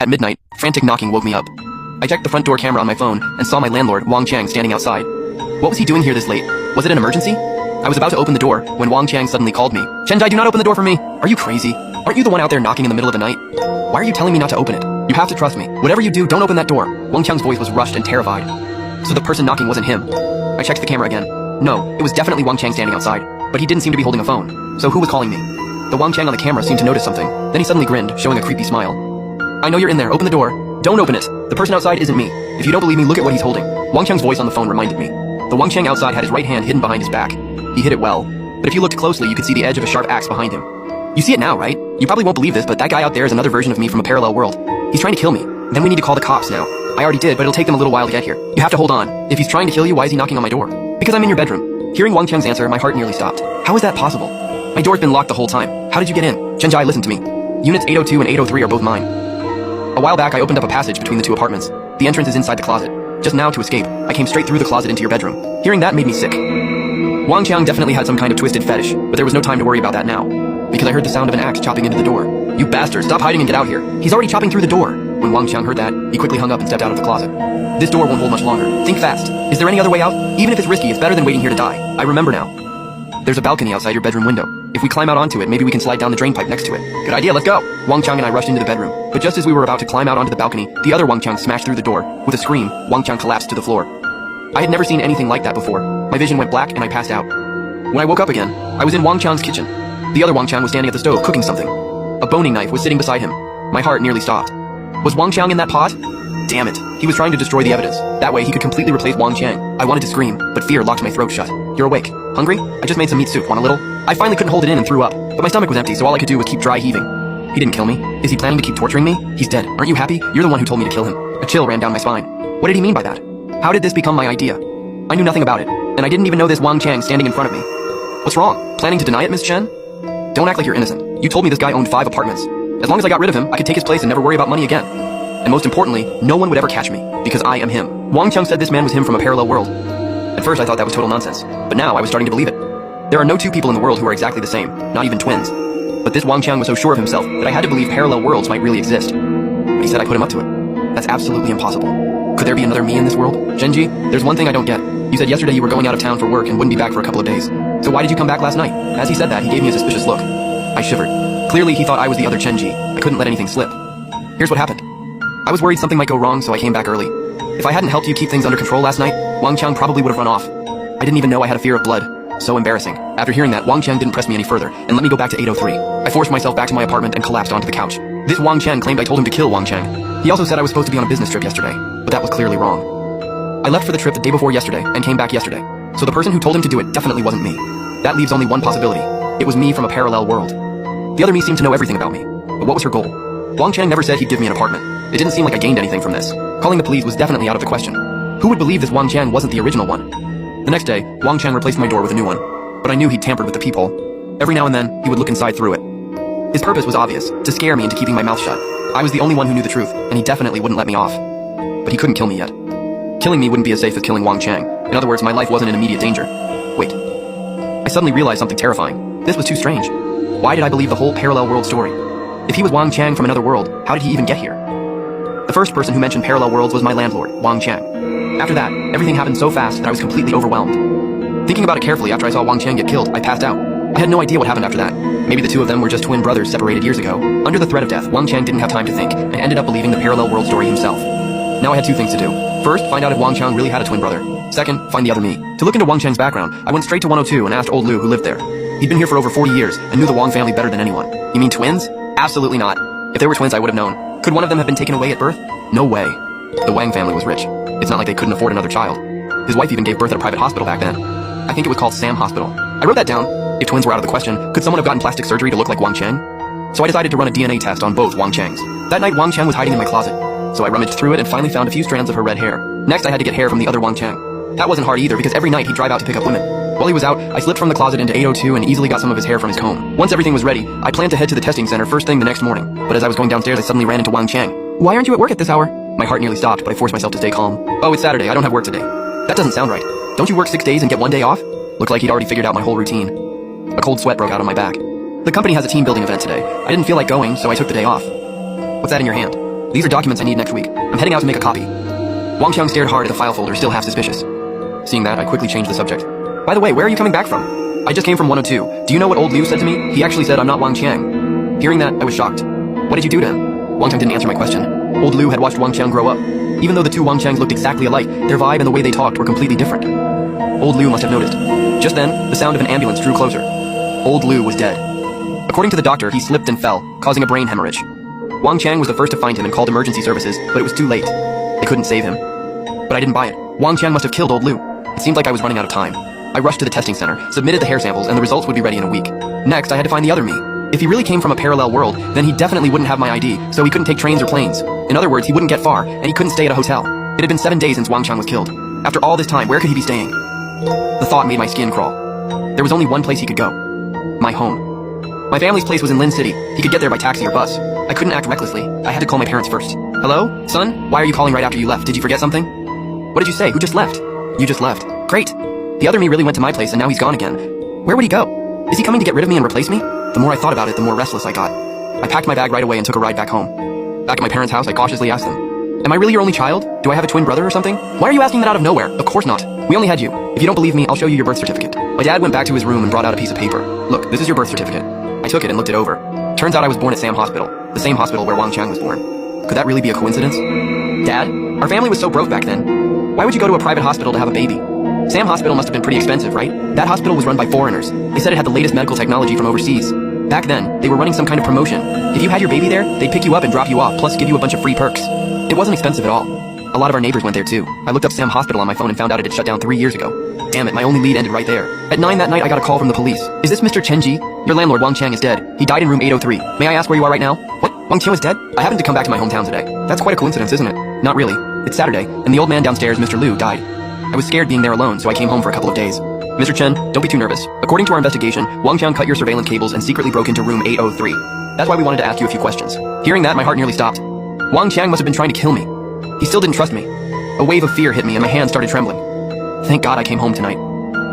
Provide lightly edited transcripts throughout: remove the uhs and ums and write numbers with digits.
At midnight, frantic knocking woke me up. I checked the front door camera on my phone and saw my landlord, Wang Chang, standing outside. What was he doing here this late? Was it an emergency? I was about to open the door when Wang Chang suddenly called me. Chenjai, do not open the door for me! Are you crazy? Aren't you the one out there knocking in the middle of the night? Why are you telling me not to open it? You have to trust me. Whatever you do, don't open that door. Wang Chang's voice was rushed and terrified. So the person knocking wasn't him. I checked the camera again. No, it was definitely Wang Chang standing outside, but he didn't seem to be holding a phone. So who was calling me? The Wang Chang on the camera seemed to notice something. Then he suddenly grinned, showing a creepy smile. I know you're in there. Open the door. Don't open it. The person outside isn't me. If you don't believe me, look at what he's holding. Wang Chang's voice on the phone reminded me. The Wang Chang outside had his right hand hidden behind his back. He hid it well. But if you looked closely, you could see the edge of a sharp axe behind him. You see it now, right? You probably won't believe this, but that guy out there is another version of me from a parallel world. He's trying to kill me. Then we need to call the cops now. I already did, but it'll take them a little while to get here. You have to hold on. If he's trying to kill you, why is he knocking on my door? Because I'm in your bedroom. Hearing Wang Chang's answer, my heart nearly stopped. How is that possible? My door's been locked the whole time. How did you get in? Chenjai, listen to me. Units 802 and 803 are both mine. A while back, I opened up a passage between the two apartments. The entrance is inside the closet. Just now, to escape, I came straight through the closet into your bedroom. Hearing that made me sick. Wang Chang definitely had some kind of twisted fetish, but there was no time to worry about that now. Because I heard the sound of an axe chopping into the door. You bastard, stop hiding and get out here. He's already chopping through the door. When Wang Chang heard that, he quickly hung up and stepped out of the closet. This door won't hold much longer. Think fast. Is there any other way out? Even if it's risky, it's better than waiting here to die. I remember now. There's a balcony outside your bedroom window. If we climb out onto it, maybe we can slide down the drain pipe next to it. Good idea, let's go! Wang Chang and I rushed into the bedroom. But just as we were about to climb out onto the balcony, the other Wang Chang smashed through the door. With a scream, Wang Chang collapsed to the floor. I had never seen anything like that before. My vision went black and I passed out. When I woke up again, I was in Wang Chang's kitchen. The other Wang Chang was standing at the stove cooking something. A boning knife was sitting beside him. My heart nearly stopped. Was Wang Chang in that pot? Damn it. He was trying to destroy the evidence. That way he could completely replace Wang Chang. I wanted to scream, but fear locked my throat shut. You're awake. Hungry? I just made some meat soup. Want a little? I finally couldn't hold it in and threw up. But my stomach was empty, so all I could do was keep dry heaving. He didn't kill me. Is he planning to keep torturing me? He's dead. Aren't you happy? You're the one who told me to kill him. A chill ran down my spine. What did he mean by that? How did this become my idea? I knew nothing about it. And I didn't even know this Wang Chang standing in front of me. What's wrong? Planning to deny it, Miss Chen? Don't act like you're innocent. You told me this guy owned 5 apartments. As long as I got rid of him, I could take his place and never worry about money again. And most importantly, no one would ever catch me, because I am him. Wang Chang said this man was him from a parallel world. At first I thought that was total nonsense, but now I was starting to believe it. There are no 2 people in the world who are exactly the same, not even twins. But this Wang Chang was so sure of himself that I had to believe parallel worlds might really exist. But he said I put him up to it. That's absolutely impossible. Could there be another me in this world? Genji, there's one thing I don't get. You said yesterday you were going out of town for work and wouldn't be back for a couple of days. So why did you come back last night? As he said that, he gave me a suspicious look. I shivered. Clearly he thought I was the other Chenji. I couldn't let anything slip. Here's what happened. I was worried something might go wrong, so I came back early. If I hadn't helped you keep things under control last night, Wang Chang probably would have run off. I didn't even know I had a fear of blood. So embarrassing. After hearing that, Wang Chang didn't press me any further and let me go back to 803. I forced myself back to my apartment and collapsed onto the couch. This Wang Chang claimed I told him to kill Wang Chang. He also said I was supposed to be on a business trip yesterday, but that was clearly wrong. I left for the trip the day before yesterday and came back yesterday. So the person who told him to do it definitely wasn't me. That leaves only one possibility. It was me from a parallel world. The other me seemed to know everything about me. But what was her goal? Wang Chang never said he'd give me an apartment. It didn't seem like I gained anything from this. Calling the police was definitely out of the question. Who would believe this Wang Chang wasn't the original one? The next day, Wang Chang replaced my door with a new one. But I knew he'd tampered with the peephole. Every now and then, he would look inside through it. His purpose was obvious, to scare me into keeping my mouth shut. I was the only one who knew the truth, and he definitely wouldn't let me off. But he couldn't kill me yet. Killing me wouldn't be as safe as killing Wang Chang. In other words, my life wasn't in immediate danger. Wait. I suddenly realized something terrifying. This was too strange. Why did I believe the whole parallel world story? If he was Wang Chang from another world, how did he even get here? The first person who mentioned parallel worlds was my landlord, Wang Chang. After that, everything happened so fast that I was completely overwhelmed. Thinking about it carefully after I saw Wang Chang get killed, I passed out. I had no idea what happened after that. Maybe the 2 of them were just twin brothers separated years ago. Under the threat of death, Wang Chang didn't have time to think, and ended up believing the parallel world story himself. Now I had 2 things to do. First, find out if Wang Chang really had a twin brother. Second, find the other me. To look into Wang Chang's background, I went straight to 102 and asked old Lu who lived there. He'd been here for over 40 years, and knew the Wang family better than anyone. You mean twins? Absolutely not. If they were twins, I would have known. Could one of them have been taken away at birth? No way. The Wang family was rich. It's not like they couldn't afford another child. His wife even gave birth at a private hospital back then. I think it was called Sam Hospital. I wrote that down. If twins were out of the question, could someone have gotten plastic surgery to look like Wang Chang? So I decided to run a DNA test on both Wang Changs. That night, Wang Chang was hiding in my closet. So I rummaged through it and finally found a few strands of her red hair. Next, I had to get hair from the other Wang Chang. That wasn't hard either, because every night he'd drive out to pick up women. While he was out, I slipped from the closet into 802 and easily got some of his hair from his comb. Once everything was ready, I planned to head to the testing center first thing the next morning. But as I was going downstairs, I suddenly ran into Wang Chang. Why aren't you at work at this hour? My heart nearly stopped, but I forced myself to stay calm. Oh, it's Saturday. I don't have work today. That doesn't sound right. Don't you work 6 days and get 1 day off? Looked like he'd already figured out my whole routine. A cold sweat broke out on my back. The company has a team building event today. I didn't feel like going, so I took the day off. What's that in your hand? These are documents I need next week. I'm heading out to make a copy. Wang Qiang stared hard at the file folder, still half suspicious. Seeing that, I quickly changed the subject. By the way, where are you coming back from? I just came from 102. Do you know what old Liu said to me? He actually said I'm not Wang Qiang. Hearing that, I was shocked. What did you do to him? Wang Qiang didn't answer my question. Old Liu had watched Wang Qiang grow up. Even though the two Wang Qiangs looked exactly alike, their vibe and the way they talked were completely different. Old Liu must have noticed. Just then, the sound of an ambulance drew closer. Old Liu was dead. According to the doctor, he slipped and fell, causing a brain hemorrhage. Wang Qiang was the first to find him and called emergency services, but it was too late. They couldn't save him. But I didn't buy it. Wang Qiang must have killed old Liu. It seemed like I was running out of time. I rushed to the testing center, submitted the hair samples, and the results would be ready in a week. Next, I had to find the other me. If he really came from a parallel world, then he definitely wouldn't have my ID, so he couldn't take trains or planes. In other words, he wouldn't get far, and he couldn't stay at a hotel. It had been 7 days since Wang Qiang was killed. After all this time, where could he be staying? The thought made my skin crawl. There was only one place he could go. My home. My family's place was in Lin City. He could get there by taxi or bus. I couldn't act recklessly. I had to call my parents first. Hello? Son? Why are you calling right after you left? Did you forget something? What did you say? Who just left? You just left. Great. The other me really went to my place and now he's gone again. Where would he go? Is he coming to get rid of me and replace me? The more I thought about it, the more restless I got. I packed my bag right away and took a ride back home. Back at my parents' house, I cautiously asked them, am I really your only child? Do I have a twin brother or something? Why are you asking that out of nowhere? Of course not. We only had you. If you don't believe me, I'll show you your birth certificate. My dad went back to his room and brought out a piece of paper. Look, this is your birth certificate. I took it and looked it over. Turns out I was born at Sam Hospital, the same hospital where Wang Qiang was born. Could that really be a coincidence? Dad, our family was so broke back then. Why would you go to a private hospital to have a baby? Sam Hospital must have been pretty expensive, right? That hospital was run by foreigners. They said it had the latest medical technology from overseas. Back then, they were running some kind of promotion. If you had your baby there, they'd pick you up and drop you off, plus give you a bunch of free perks. It wasn't expensive at all. A lot of our neighbors went there too. I looked up Sam Hospital on my phone and found out it had shut down 3 years ago. Damn it, my only lead ended right there. At 9 that night, I got a call from the police. Is this Mr. Chen Ji? Your landlord, Wang Qiang, is dead. He died in room 803. May I ask where you are right now? What? Wang Qiang is dead? I happened to come back to my hometown today. That's quite a coincidence, isn't it? Not really. It's Saturday, and the old man downstairs, Mr. Liu, died. I was scared being there alone, so I came home for a couple of days. Mr. Chen, don't be too nervous. According to our investigation, Wang Qiang cut your surveillance cables and secretly broke into room 803. That's why we wanted to ask you a few questions. Hearing that, my heart nearly stopped. Wang Qiang must have been trying to kill me. He still didn't trust me. A wave of fear hit me and my hands started trembling. Thank God I came home tonight.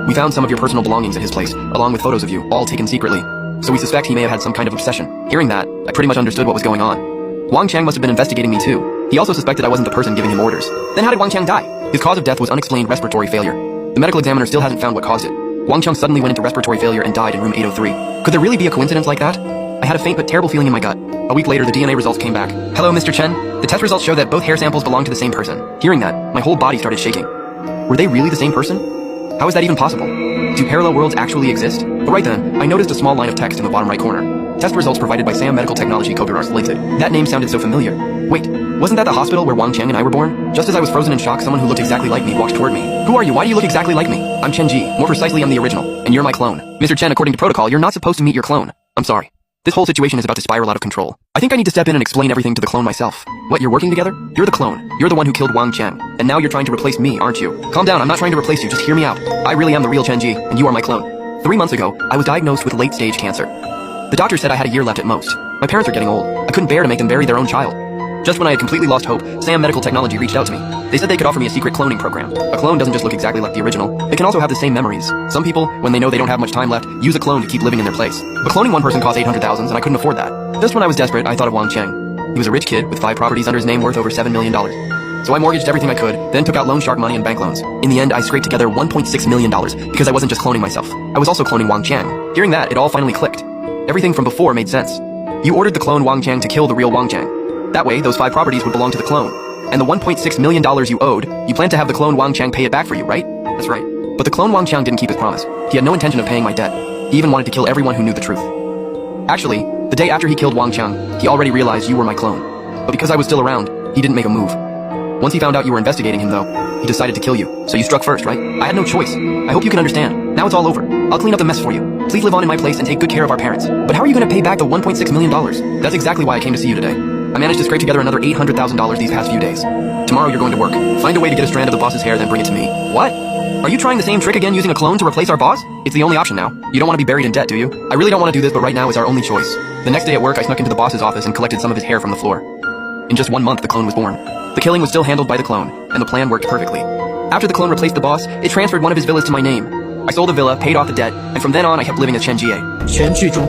We found some of your personal belongings at his place, along with photos of you, all taken secretly. So we suspect he may have had some kind of obsession. Hearing that, I pretty much understood what was going on. Wang Qiang must have been investigating me too. He also suspected I wasn't the person giving him orders. Then how did Wang Qiang die? His cause of death was unexplained respiratory failure. The medical examiner still hasn't found what caused it. Wang Qiang suddenly went into respiratory failure and died in room 803. Could there really be a coincidence like that? I had a faint but terrible feeling in my gut. A week later, the DNA results came back. Hello, Mr. Chen. The test results show that both hair samples belong to the same person. Hearing that, my whole body started shaking. Were they really the same person? How is that even possible? Do parallel worlds actually exist? But right then, I noticed a small line of text in the bottom right corner. Test results provided by Sam Medical Technology Copyright Limited. That name sounded so familiar. Wait, wasn't that the hospital where Wang Qiang and I were born? Just as I was frozen in shock, someone who looked exactly like me walked toward me. Who are you? Why do you look exactly like me? I'm Chen Ji. More precisely, I'm the original. And you're my clone. Mr. Chen, according to protocol, you're not supposed to meet your clone. I'm sorry. This whole situation is about to spiral out of control. I think I need to step in and explain everything to the clone myself. What, you're working together? You're the clone. You're the one who killed Wang Qiang. And now you're trying to replace me, aren't you? Calm down, I'm not trying to replace you, just hear me out. I really am the real Chen Ji, and you are my clone. 3 months ago, I was diagnosed with late-stage cancer. The doctor said I had a year left at most. My parents are getting old. I couldn't bear to make them bury their own child. Just when I had completely lost hope, Sam Medical Technology reached out to me. They said they could offer me a secret cloning program. A clone doesn't just look exactly like the original. It can also have the same memories. Some people, when they know they don't have much time left, use a clone to keep living in their place. But cloning one person costs 800,000 and I couldn't afford that. Just when I was desperate, I thought of Wang Qiang. He was a rich kid with 5 properties under his name worth over $7 million. So I mortgaged everything I could, then took out loan shark money and bank loans. In the end, I scraped together $1.6 million because I wasn't just cloning myself. I was also cloning Wang Qiang. Hearing that, it all finally clicked. Everything from before made sense. You ordered the clone Wang Qiang to kill the real Wang Qiang. That way, those 5 properties would belong to the clone. And the $1.6 million you owed, you planned to have the clone Wang Qiang pay it back for you, right? That's right. But the clone Wang Qiang didn't keep his promise. He had no intention of paying my debt. He even wanted to kill everyone who knew the truth. Actually, the day after he killed Wang Qiang, he already realized you were my clone. But because I was still around, he didn't make a move. Once he found out you were investigating him, though, he decided to kill you. So you struck first, right? I had no choice. I hope you can understand. Now it's all over. I'll clean up the mess for you. Please live on in my place and take good care of our parents. But how are you going to pay back the $1.6 million? That's exactly why I came to see you today. I managed to scrape together another $800,000 these past few days. Tomorrow you're going to work. Find a way to get a strand of the boss's hair, then bring it to me. What? Are you trying the same trick again using a clone to replace our boss? It's the only option now. You don't want to be buried in debt, do you? I really don't want to do this, but right now is our only choice. The next day at work, I snuck into the boss's office and collected some of his hair from the floor. In just 1 month, the clone was born. The killing was still handled by the clone, and the plan worked perfectly. After the clone replaced the boss, it transferred one of his villas to my name. I sold the villa, paid off the debt, and from then on I kept living as Chen Jie. 全剧终